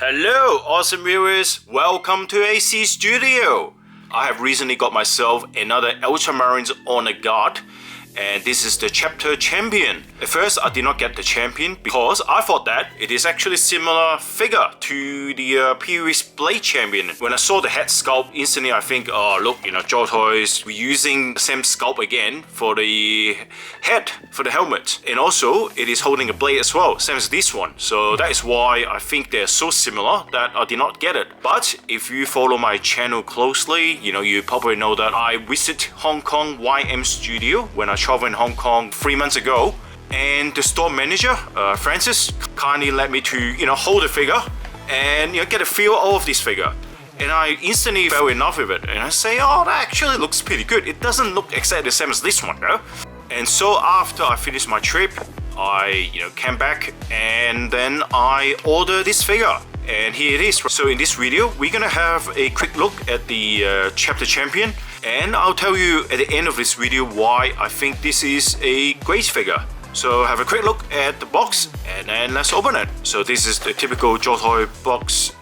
Hello, awesome viewers! Welcome to AC Studio! I have recently got myself another Ultramarines Honor Guard, and this is the Chapter Champion. At first, I did not get the Champion because I thought that it is actually similar figure to the previous Blade Champion. When I saw the head sculpt, instantly I think, oh look, Zoltoy we're using the same sculpt again for the head, for the helmet. And also, it is holding a blade as well, same as this one. So that is why I think they're so similar that I did not get it. But if you follow my channel closely, you probably know that I visit Hong Kong YM Studio when I traveled in Hong Kong 3 months ago. And the store manager, Francis, kindly let me to, hold the figure and get a feel of this figure. And I instantly fell in love with it. And I say, oh, that actually looks pretty good. It doesn't look exactly the same as this one, though. And so after I finished my trip, I, came back and then I ordered this figure. And here it is. So in this video, we're gonna have a quick look at the Chapter Champion. And I'll tell you at the end of this video why I think this is a great figure. So have a quick look at the box and then let's open it. So this is the typical Zoltoy box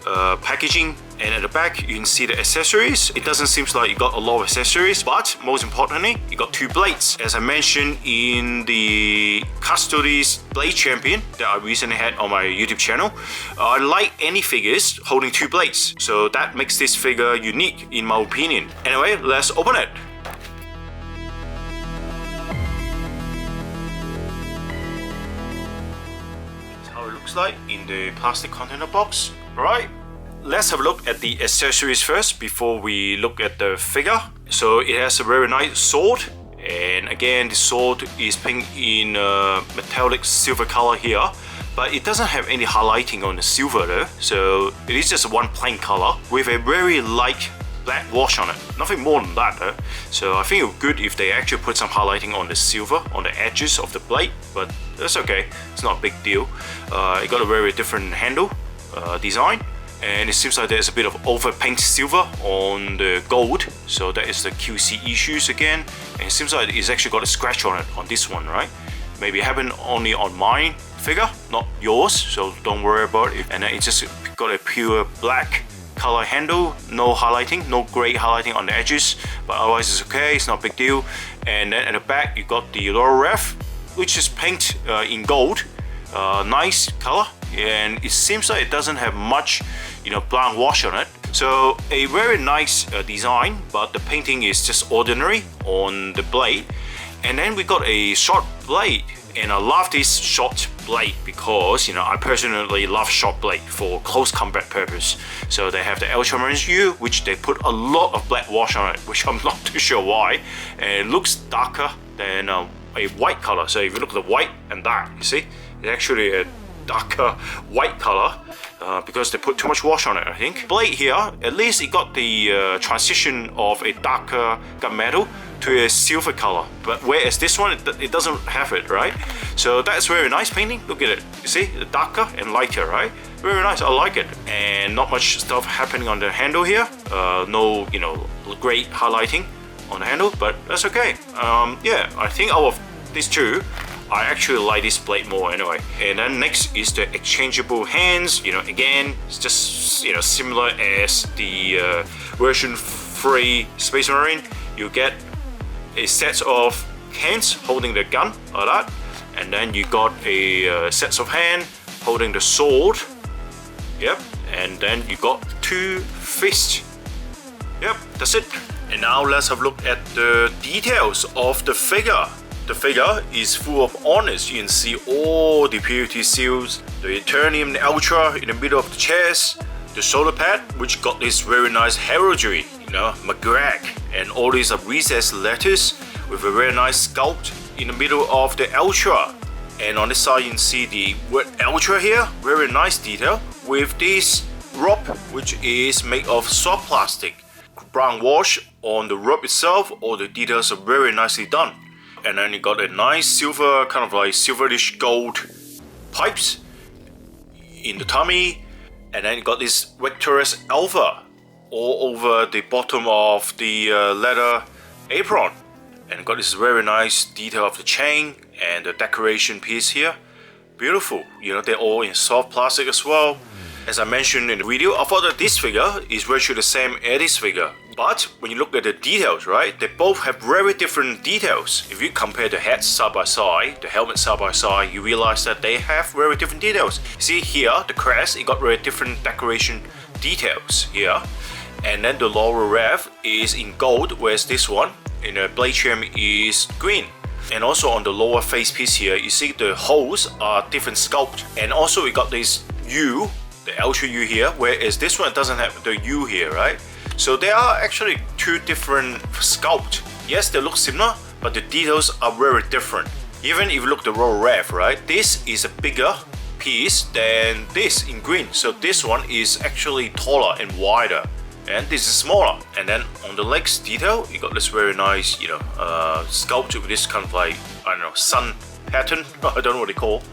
packaging, and at the back you can see the accessories. It doesn't seem like you got a lot of accessories, but most importantly you got two blades. As I mentioned in the Custodes Blade Champion that I recently had on my YouTube channel, I like any figures holding two blades, so that makes this figure unique in my opinion. Anyway, let's open it. Like in the plastic container box. Alright, let's have a look at the accessories first before we look at the figure. So it has a very nice sword, and again the sword is painted in metallic silver color here, but it doesn't have any highlighting on the silver though, so it is just one plain color with a very light black wash on it. Nothing more than that though. So I think it would be good if they actually put some highlighting on the silver on the edges of the blade, but that's okay, it's not a big deal. It got a very different handle design, and it seems like there's a bit of overpaint silver on the gold, so that is the QC issues again. And it seems like it's actually got a scratch on it on this one, right? Maybe it happened only on my figure, not yours, so don't worry about it. And then it just got a pure black color handle, no highlighting, no gray highlighting on the edges, but otherwise it's okay, it's not a big deal. And then at the back you got the lower ref, which is painted in gold, nice color, and it seems like it doesn't have much brown wash on it, so a very nice design, but the painting is just ordinary on the blade. And then we got a short blade, and I love this short blade because I personally love short blade for close combat purpose. So they have the Ultramarines U, which they put a lot of black wash on it, which I'm not too sure why, and it looks darker than a white color. So if you look at the white and that, you see it's actually a darker white color because they put too much wash on it, I think. Blade here, at least it got the transition of a darker gunmetal to a silver color, but whereas this one it doesn't have it, right? So that's very nice painting. Look at it, you see, the darker and lighter, right? Very nice, I like it. And not much stuff happening on the handle here, no great highlighting on the handle, but that's okay. Yeah, I think out of these two, I actually like this blade more anyway. And then next is the exchangeable hands. Again, it's just similar as the version 3 Space Marine. You get a set of hands holding the gun like that, and then you got a set of hand holding the sword. Yep, and then you got two fists. Yep, that's it. And now let's have a look at the details of the figure. The figure is full of honors. You can see all the purity seals, the Eternium Ultra in the middle of the chest, the shoulder pad, which got this very nice heraldry, McGrag, and all these are recessed letters with a very nice sculpt in the middle of the Ultra. And on this side you can see the word Ultra here, very nice detail, with this rope which is made of soft plastic. Brown wash on the rope itself, all the details are very nicely done. And then you got a nice silver, kind of like silverish gold pipes in the tummy, and then you got this Victorious Alpha all over the bottom of the leather apron, and got this very nice detail of the chain and the decoration piece here. Beautiful, they're all in soft plastic as well. as I mentioned in the video, I thought that this figure is virtually the same as this figure. But when you look at the details, right, they both have very different details. If you compare the heads side by side, the helmet side by side, you realize that they have very different details. See here, the crest, it got very different decoration details here. And then the lower rev is in gold, whereas this one in the blade champ is green. And also on the lower face piece here, you see the holes are different sculpt. And also we got this U, the Ultra U here, whereas this one doesn't have the U here, right? So there are actually two different sculpt. Yes, they look similar, but the details are very different. Even if you look at the lower rev, right, this is a bigger piece than this in green. So this one is actually taller and wider, and this is smaller. And then on the legs detail, you got this very nice, sculpt with this kind of like, I don't know, sun pattern. I don't know what they call.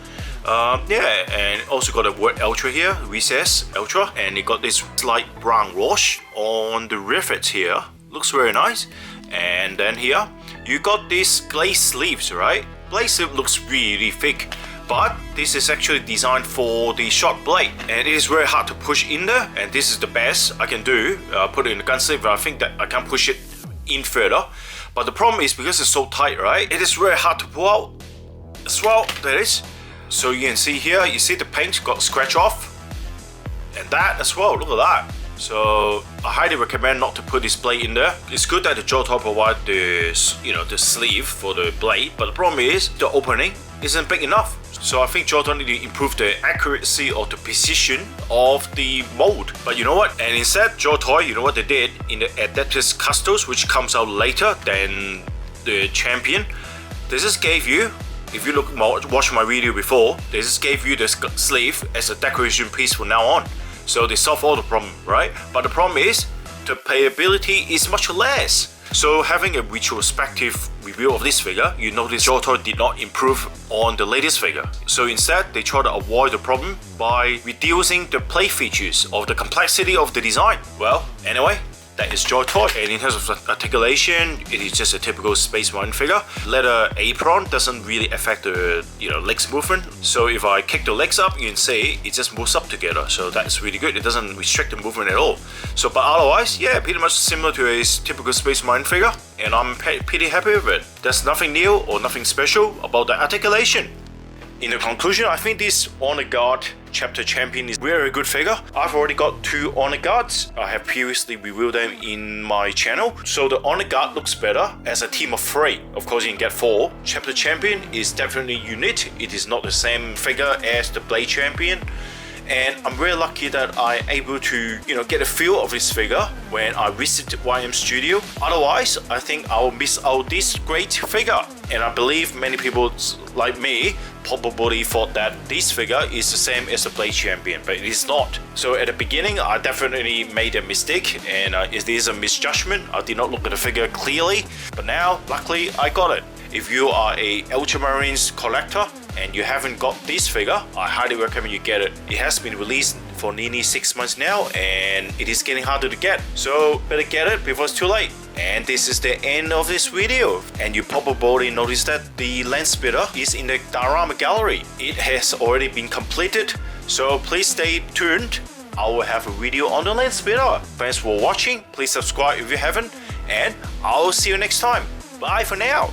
Yeah, and also got a word Ultra here, recess Ultra, and it got this slight brown wash on the rivets here. Looks very nice. And then here, you got these glaze sleeves, right? Blade sleeve looks really thick, but this is actually designed for the short blade, and it is very hard to push in there, and this is the best I can do. Put it in the gun sleeve, but I think that I can push it in further. But the problem is because it's so tight, right? It is very hard to pull out as well. There it is. So you can see here, you see the paint got scratched off, and that as well, look at that. So I highly recommend not to put this blade in there. It's good that the Joe-Toy provide this, the sleeve for the blade, but the problem is the opening isn't big enough. So I think Joe-Toy need to improve the accuracy or the precision of the mold. But you know what? And instead, Joe-Toy, you know what they did in the Adeptus Custos, which comes out later than the Champion. They just gave you, if you watch my video before, they just gave you the sleeve as a decoration piece from now on. So they solve all the problem, right? But the problem is, the playability is much less. So having a retrospective review of this figure, you notice Joe-Toy did not improve on the latest figure. So instead, they try to avoid the problem by reducing the play features of the complexity of the design. Well, anyway, that is Joe-Toy, and in terms of articulation, it is just a typical Space Marine figure. Leather apron doesn't really affect the legs movement. So if I kick the legs up, you can see it just moves up together. So that's really good. It doesn't restrict the movement at all. So but otherwise, yeah, pretty much similar to a typical Space Marine figure, and I'm pretty happy with it. There's nothing new or nothing special about the articulation. In the conclusion, I think this Honor Guard Chapter Champion is a very good figure. I've already got 2 Honor Guards. I have previously reviewed them in my channel. So the Honor Guard looks better as a team of 3. Of course, you can get 4. Chapter Champion is definitely unique. It is not the same figure as the Blade Champion. And I'm very lucky that I'm able to, get a feel of this figure when I visit YM Studio. Otherwise, I think I'll miss out this great figure. And I believe many people like me probably thought that this figure is the same as the Blade Champion, but it is not. So at the beginning, I definitely made a mistake, and it is a misjudgment. I did not look at the figure clearly, but now, luckily, I got it. If you are a Ultramarines collector and you haven't got this figure, I highly recommend you get it. It has been released for nearly 6 months now, and it is getting harder to get. So better get it before it's too late. And this is the end of this video. And you probably noticed that the Land Splitter is in the diorama gallery. It has already been completed, so please stay tuned. I will have a video on the Land Splitter. Thanks for watching. Please subscribe if you haven't, and I'll see you next time. Bye for now.